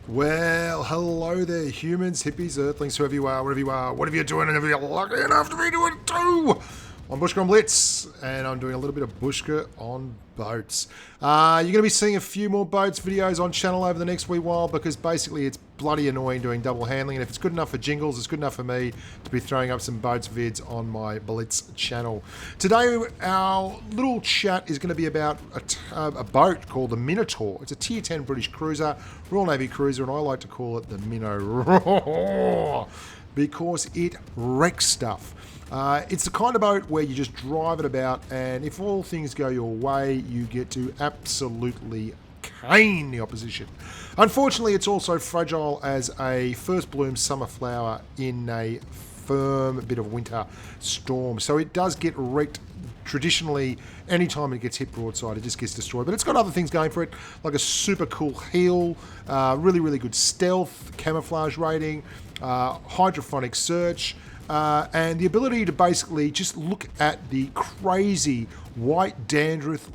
Well, hello there, humans, hippies, earthlings, whoever you are, wherever you are, whatever you're doing, and if you're lucky enough to be doing it too. I'm Bushka on Blitz, and I'm doing a little bit of Bushka on boats. You're going to be seeing a few more boats videos on channel over the next wee while, because basically it's bloody annoying doing double handling, and if it's good enough for Jingles, it's good enough for me to be throwing up some boats vids on my Blitz channel. Today, our little chat is going to be about a boat called the Minotaur. It's a tier 10 British cruiser, Royal Navy cruiser, and I like to call it the Minotaur because it wrecks stuff. It's the kind of boat where you just drive it about, and if all things go your way, you get to absolutely cane the opposition. Unfortunately, it's also fragile as a first bloom summer flower in a firm bit of winter storm. So it does get wrecked. Traditionally, anytime it gets hit broadside, it just gets destroyed. But it's got other things going for it, like a super cool heel, really good stealth, camouflage rating, hydrophonic search, and the ability to basically just look at the crazy white dandruff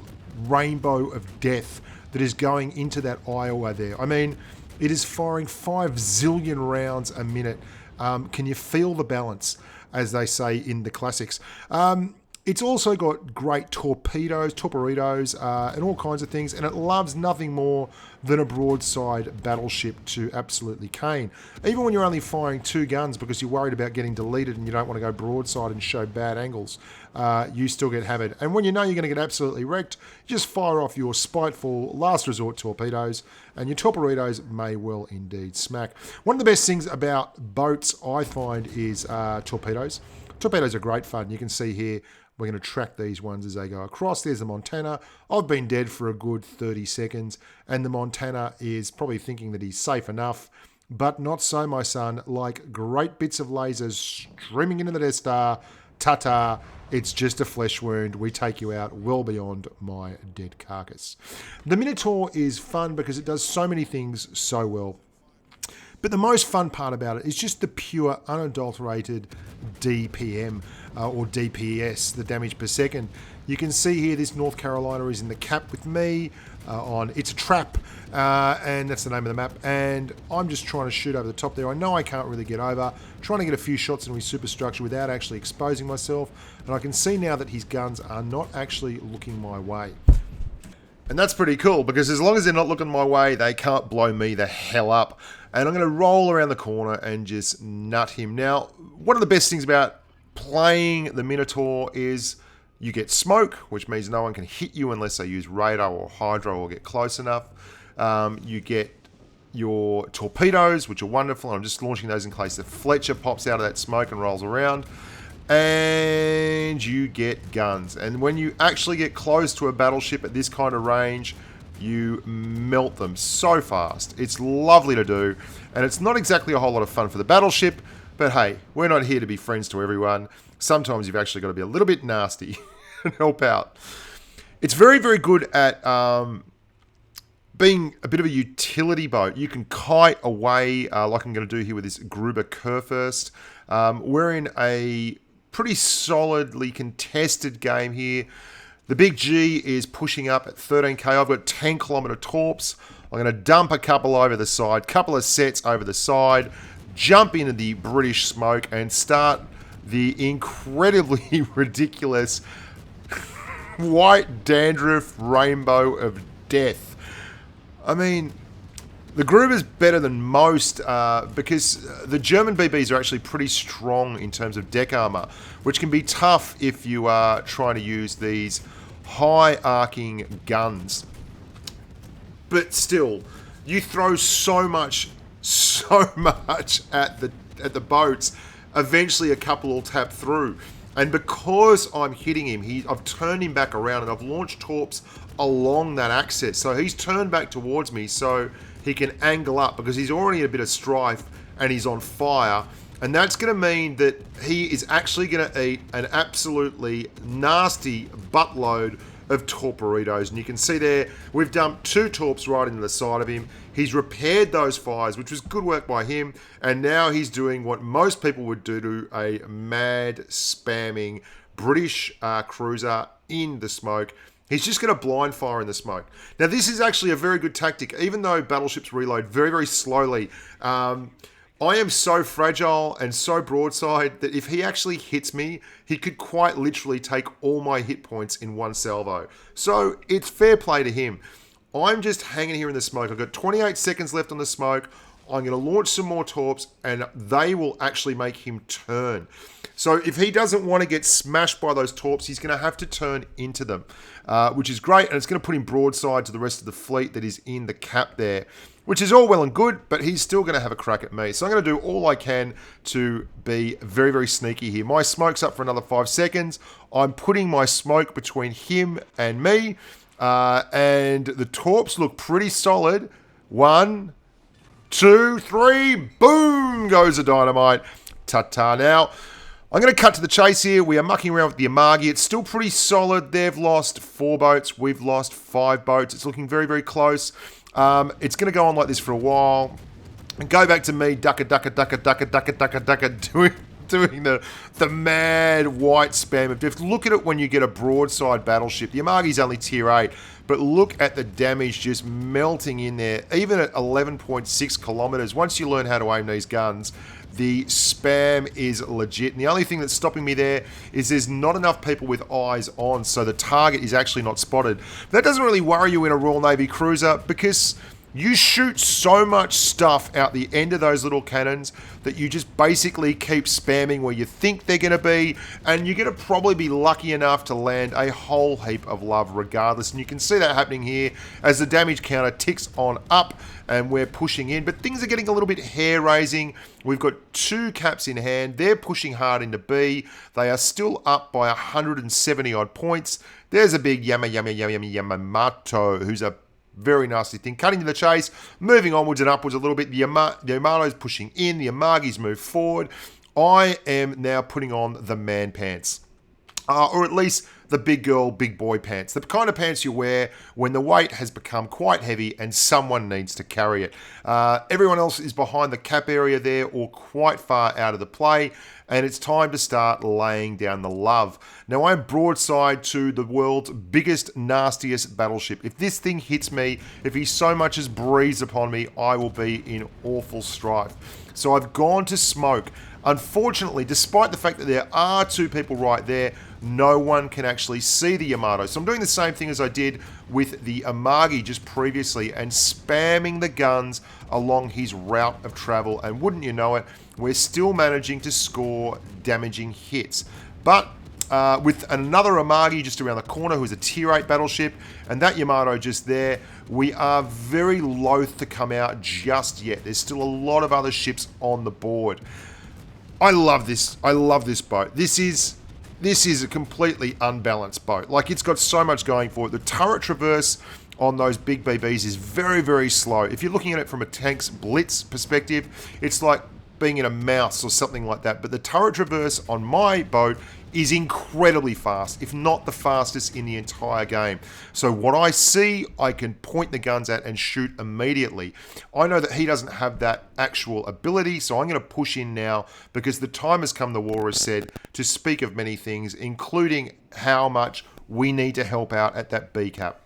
rainbow of death that is going into that Iowa there. I mean, it is firing 5 zillion rounds a minute. Can you feel the balance, as they say in the classics? It's also got great torpedoes, and all kinds of things, and it loves nothing more than a broadside battleship to absolutely cane. Even when you're only firing 2 guns because you're worried about getting deleted and you don't want to go broadside and show bad angles, you still get hammered. And when you know you're going to get absolutely wrecked, you just fire off your spiteful last resort torpedoes, and your torpedoes may well indeed smack. One of the best things about boats, I find, is torpedoes. Torpedoes are great fun. You can see here, we're going to track these ones as they go across. There's the Montana. I've been dead for a good 30 seconds, and the Montana is probably thinking that he's safe enough, but not so, my son. Like great bits of lasers streaming into the Death Star, ta-ta, it's just a flesh wound. We take you out well beyond my dead carcass. The Minotaur is fun because it does so many things so well. But the most fun part about it is just the pure, unadulterated DPM, or DPS, the damage per second. You can see here this North Carolina is in the cap with me on It's a Trap, and that's the name of the map. And I'm just trying to shoot over the top there. I know I can't really get over, trying to get a few shots into his superstructure without actually exposing myself. And I can see now that his guns are not actually looking my way. And that's pretty cool, because as long as they're not looking my way, they can't blow me the hell up. And I'm going to roll around the corner and just nut him. Now, one of the best things about playing the Minotaur is you get smoke, which means no one can hit you unless they use radar or hydro or get close enough. You get your torpedoes, which are wonderful. I'm just launching those in case the Fletcher pops out of that smoke and rolls around. And you get guns. And when you actually get close to a battleship at this kind of range, you melt them so fast. It's lovely to do, and it's not exactly a whole lot of fun for the battleship, but hey, we're not here to be friends to everyone. Sometimes you've actually got to be a little bit nasty and help out. It's very good at being a bit of a utility boat. You can kite away, like I'm going to do here with this Gruber Kurfürst. We're in a pretty solidly contested game here. The big G is pushing up at 13k. I've got 10 kilometer torps. I'm going to dump a couple over the side, couple of sets over the side, jump into the British smoke and start the incredibly ridiculous white dandruff rainbow of death. I mean, the Gruber's better than most because the German BBs are actually pretty strong in terms of deck armor, which can be tough if you are trying to use these high arcing guns. But still, you throw so much at the boats, eventually a couple will tap through. And because I'm hitting him, I've turned him back around and I've launched torps along that axis. So he's turned back towards me so he can angle up because he's already in a bit of strife and he's on fire. And that's going to mean that he is actually going to eat an absolutely nasty buttload of torpedoes. And you can see there, we've dumped 2 torps right into the side of him. He's repaired those fires, which was good work by him. And now he's doing what most people would do to a mad, spamming British cruiser in the smoke. he's just going to blind fire in the smoke. Now, this is actually a very good tactic, even though battleships reload very, very slowly. I am so fragile and so broadside that if he actually hits me, he could quite literally take all my hit points in one salvo. So it's fair play to him. I'm just hanging here in the smoke. I've got 28 seconds left on the smoke. I'm going to launch some more torps and they will actually make him turn. So if he doesn't want to get smashed by those torps, he's going to have to turn into them, which is great. And it's going to put him broadside to the rest of the fleet that is in the cap there, which is all well and good, but he's still going to have a crack at me. So I'm going to do all I can to be very, very sneaky here. My smoke's up for another 5 seconds. I'm putting my smoke between him and me, and the torps look pretty solid. 1, 2, 3, boom goes the dynamite. Ta-ta. Now, I'm going to cut to the chase here. We are mucking around with the Amagi. It's still pretty solid. They've lost 4 boats. We've lost 5 boats. It's looking very, very close. It's going to go on like this for a while. And go back to me, ducka, doing the mad white spam of death. Look at it when you get a broadside battleship. The Amagi's only tier 8, but look at the damage just melting in there. Even at 11.6 kilometers, once you learn how to aim these guns, the spam is legit. And the only thing that's stopping me there is there's not enough people with eyes on, so the target is actually not spotted. But that doesn't really worry you in a Royal Navy cruiser because you shoot so much stuff out the end of those little cannons that you just basically keep spamming where you think they're going to be, and you're going to probably be lucky enough to land a whole heap of love regardless. And you can see that happening here as the damage counter ticks on up and we're pushing in. But things are getting a little bit hair-raising. We've got 2 caps in hand. They're pushing hard into B. They are still up by 170-odd points. There's a big Yamamoto, who's a very nasty thing. Cutting to the chase, moving onwards and upwards a little bit. The Yamato's pushing in. The Amagi's move forward. I am now putting on the man pants. Or at least the big girl, big boy pants. The kind of pants you wear when the weight has become quite heavy and someone needs to carry it. Everyone else is behind the cap area there or quite far out of the play. And it's time to start laying down the love. Now, I'm broadside to the world's biggest, nastiest battleship. If this thing hits me, if he so much as breathes upon me, I will be in awful strife. So I've gone to smoke. Unfortunately, despite the fact that there are 2 people right there, no one can actually see the Yamato. So I'm doing the same thing as I did with the Amagi just previously and spamming the guns along his route of travel. And wouldn't you know it, we're still managing to score damaging hits. But with another Amagi just around the corner who's a tier 8 battleship and that Yamato just there, we are very loath to come out just yet. There's still a lot of other ships on the board. I love this. I love this boat. This is a completely unbalanced boat. Like, it's got so much going for it. The turret traverse on those big BBs is very, very slow. If you're looking at it from a tank's Blitz perspective, it's like being in a mouse or something like that. But the turret traverse on my boat is incredibly fast, if not the fastest in the entire game. So what I see, I can point the guns at and shoot immediately. I know that he doesn't have that actual ability, so I'm going to push in now because the time has come, the war has said, to speak of many things, including how much we need to help out at that B cap.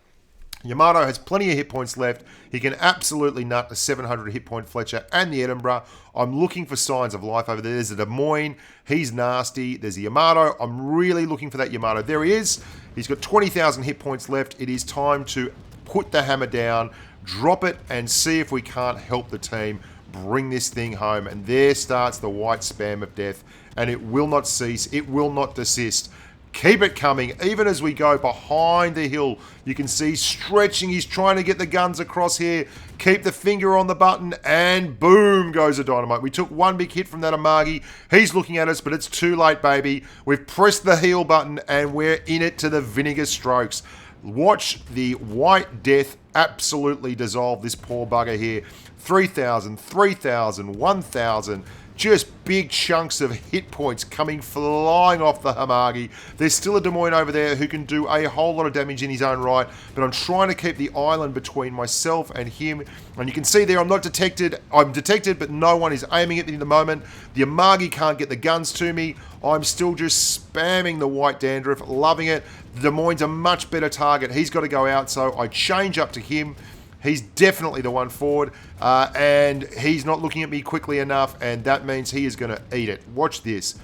Yamato has plenty of hit points left. He can absolutely nut the 700 hit point Fletcher and the Edinburgh. I'm looking for signs of life over there. There's a Des Moines. He's nasty. There's the Yamato. I'm really looking for that Yamato. There he is. He's got 20,000 hit points left. It is time to put the hammer down, drop it, and see if we can't help the team bring this thing home. And there starts the white spam of death. And it will not cease. It will not desist. Keep it coming, even as we go behind the hill. You can see stretching. He's trying to get the guns across here. Keep the finger on the button, and boom goes a dynamite. We took 1 big hit from that Amagi. He's looking at us, but it's too late, baby. We've pressed the heal button, and we're in it to the vinegar strokes. Watch the white death absolutely dissolve this poor bugger here. 3,000, 3,000, 1,000. Just big chunks of hit points coming flying off the Hamagi. There's still a Des Moines over there who can do a whole lot of damage in his own right, but I'm trying to keep the island between myself and him. And you can see there I'm not detected. I'm detected, but no one is aiming at me at the moment. The Amagi can't get the guns to me. I'm still just spamming the white dandruff, loving it. The Des Moines a much better target. He's got to go out, so I change up to him. He's definitely the one forward, and he's not looking at me quickly enough, and that means he is going to eat it. Watch this.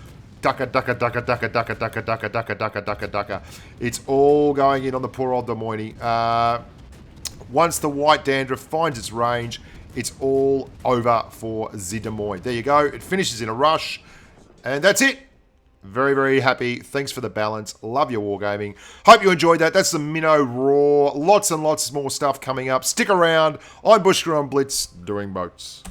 Ducka, ducka, ducka, ducka, ducka, ducka, ducka, ducka, ducka, ducka, ducka. It's all going in on the poor old Des Moines. Once the white dandruff finds its range, it's all over for the Des Moines. There you go. It finishes in a rush, and that's it. Very, very happy. Thanks for the balance. Love your wargaming. Hope you enjoyed that. That's the Minnow Raw. Lots and lots more stuff coming up. Stick around. I'm Bushka on Blitz, doing boats.